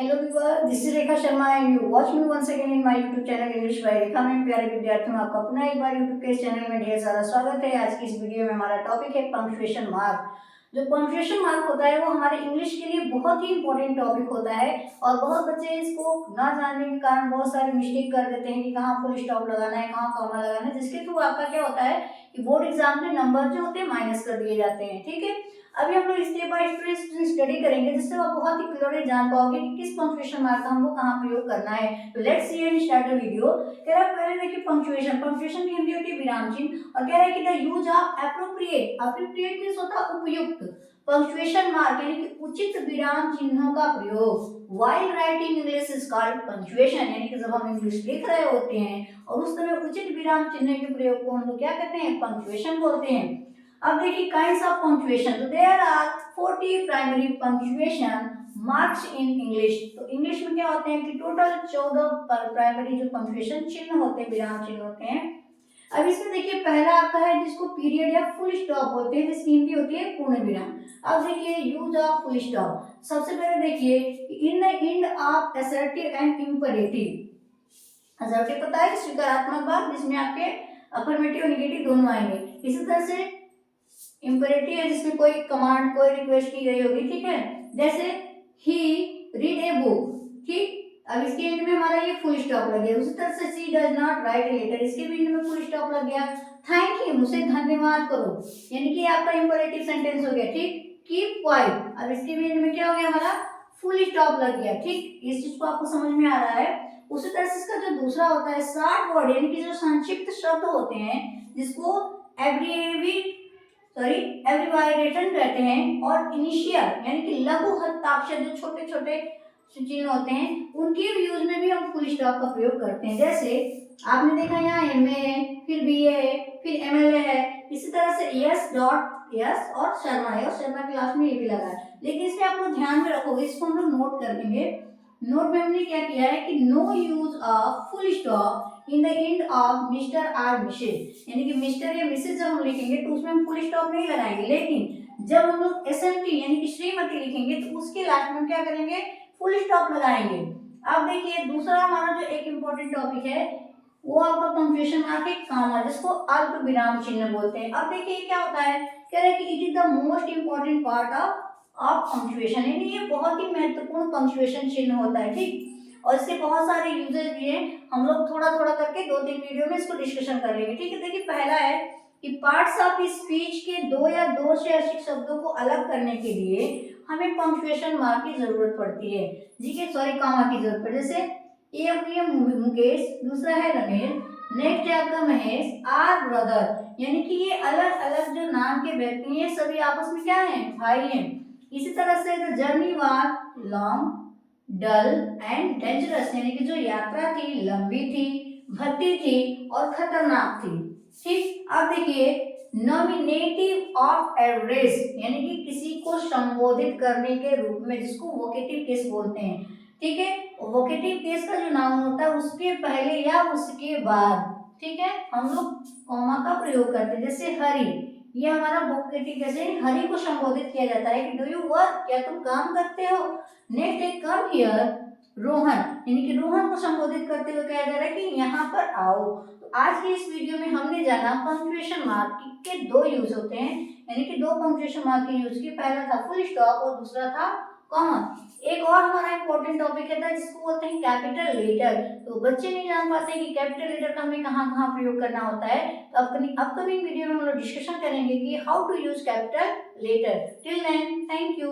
Hello viewer, this is Rekha Sharma and you watch me once again in my YouTube channel English by Rekha में। प्यारे विद्यार्थियों, आपका पुनः एक बार यूट्यूब के इस चैनल में ढेर सारा स्वागत है। आज की इस वीडियो में हमारा टॉपिक है पंक्चुएशन मार्क। जो पंक्चुएशन मार्क होता है वो हमारे इंग्लिश के लिए बहुत ही इंपॉर्टेंट टॉपिक होता है और बहुत बच्चे इसको ना जानने के कारण बहुत सारे मिस्टेक कर देते हैं कि कहाँ फुल स्टॉप लगाना है, कहाँ कॉमा लगाना है, जिसके थ्रू आपका क्या होता है कि बोर्ड एग्जाम में नंबर जो होते हैं माइनस कर दिए जाते हैं। ठीक है, अभी हम लोग स्टेप बाय स्टेप स्टडी करेंगे जिससे आप बहुत ही क्लियरली जान पाओगे कि किस पंक्चुएशन मार्क का हमको कहाँ प्रयोग करना है। तो let's see and start the video. कह रहा है पहले देखिए पंक्चुएशन की हिंदी होती है विराम चिन्ह, और कह रहा है कि the use of appropriate means होता है उपयुक्त, पंक्चुएशन मार्क यानी कि उचित विराम चिन्हों का प्रयोग while writing English is called punctuation, यानी कि जब हम इंग्लिश लिख रहे होते हैं और उस समय उचित विराम चिन्ह के प्रयोग को हम लोग क्या कहते हैं, पंक्चुएशन बोलते हैं। अब देखिए काइंड्स ऑफ पंक्चुएशन, तो there are 40 primary punctuation marks in English. तो इंग्लिश में क्या होते हैं कि टोटल 14 प्राइमरी जो पंक्चुएशन चिन्ह होते हैं, विराम चिन्ह होते हैं। अब इसमें देखिए पहला आता है जिसको पीरियड या फुल स्टॉप बोलते हैं, जिसकी हिंदी होती है पूर्ण विराम। अब देखिए यूज ऑफ फुल स्टॉप, सबसे पहले देखिए इन the end of assertive and imperative. Assertive पता है स्वीकारात्मक बात जिसमें आपके अफर्मेटिव और नेगेटिव दोनों आएंगे। इसी तरह से इंपेरेटिव है जिसमें कोई कमांड कोई रिक्वेस्ट की गई होगी। ठीक है, जैसे ही रीड ए बुक। ठीक, अब इसके एंड में हमारा ये फुल स्टॉप लग गया। उसी तरह से she does not write a letter, इसके भी एंड में फुल स्टॉप लग गया। थैंक यू, उसे धन्यवाद करो, यानी कि आपका इंपेरेटिव सेंटेंस हो गया। ठीक, कीप क्वाइट, अब इसके भी एंड में क्या हो गया, हमारा फुल स्टॉप लग गया। ठीक, इस चीज को आपको समझ में आ रहा है। उसी तरह से इसका जो दूसरा होता है शॉर्ट वर्ड, यानी कि जो संक्षिप्त शब्द होते हैं जिसको एब्रिवाइएशन कहते हैं, और इनिशियल यानी कि लघु हस्ताक्षर जो छोटे छोटे चिन्ह होते हैं उनके यूज में भी हम फुल स्टॉप का प्रयोग करते हैं। जैसे आपने देखा यहाँ एमए है, फिर बीए है, फिर एमएलए है। इसी तरह से यस डॉट यस और शर्मा है, और शर्मा क्लास में ये भी लगा है। लेकिन इसमें आप लोग ध्यान में रखोगे, इसको हम लोग नोट कर लेंगे। नोट में हमने क्या किया है कि no use of full stop in the end of Mr or Mrs, यानी कि मिस्टर या मिसेज जब हम लिखेंगे तो उसमें हम फुल स्टॉप नहीं लगाएंगे, लेकिन जब हम लोग एसएमटी यानी कि श्रीमती लिखेंगे तो उसके लास्ट में हम क्या करेंगे, फुल स्टॉप लगाएंगे। अब देखिए दूसरा हमारा जो एक इम्पोर्टेंट टॉपिक है वो आपका पंक्चुएशन मार्क है कॉमा, जिसको अल्प विराम चिन्ह बोलते हैं। अब देखिए क्या होता है, कह रहे हैं कि it is the most important part of punctuation, यानी ये बहुत ही महत्वपूर्ण पंक्चुएशन चिन्ह होता है। ठीक, और इसके बहुत सारे यूजेस भी हैं, हम लोग थोड़ा थोड़ा करके 2-3 वीडियो में इसको डिस्कशन कर लेंगे। ठीक है, देखिए पहला है कि पार्ट्स ऑफ स्पीच के दो या दो से अधिक शब्दों को अलग करने के लिए हमें पंक्चुएशन मार्क की जरूरत पड़ती है। जी के सॉरी कामा की जरूरत पड़ती है। जैसे एक है मुकेश, दूसरा है रमेश, नेक्स्ट है आपका महेश, आर ब्रदर, यानी कि ये अलग अलग जो नाम के व्यक्ति हैं सभी आपस में क्या हैं, भाई हैं। इसी तरह से the journey was long dull and dangerous, यानी कि जो यात्रा थी लंबी थी, भद्दी थी और खतरनाक थी। ठीक, अब देखिए नॉमिनेटिव ऑफ एड्रेस, यानी कि किसी को संबोधित करने के रूप में, जिसको वोकेटिव केस बोलते हैं। ठीक है, वोकेटिव केस का जो नाउन होता है उसके पहले या उसके बाद, ठीक है, हम लोग कॉमा का प्रयोग करते हैं। जैसे हरी, ये हमारा वोकेटिव केस है, हरी को संबोधित किया जाता है कि डू यू वर्क, क्या तुम काम करते हो। नेक्स्ट है कम हियर रोहन, यानी कि रोहन को संबोधित करते हुए कहा जा रहा है कि यहाँ पर आओ। तो आज की इस वीडियो में हमने जाना पंक्चुएशन मार्क के दो यूज होते हैं, यानी कि दो पंक्चुएशन मार्क के यूज की, पहला था फुल स्टॉप और दूसरा था कॉमा। एक और हमारा इंपॉर्टेंट टॉपिक है जिसको बोलते हैं कैपिटल लेटर। तो बच्चे नहीं जान पाते कि कैपिटल लेटर का हमें कहाँ कहाँ प्रयोग करना होता है, तो अपकमिंग वीडियो में हम लोग डिस्कशन करेंगे कि how to use capital letter. Till then thank you.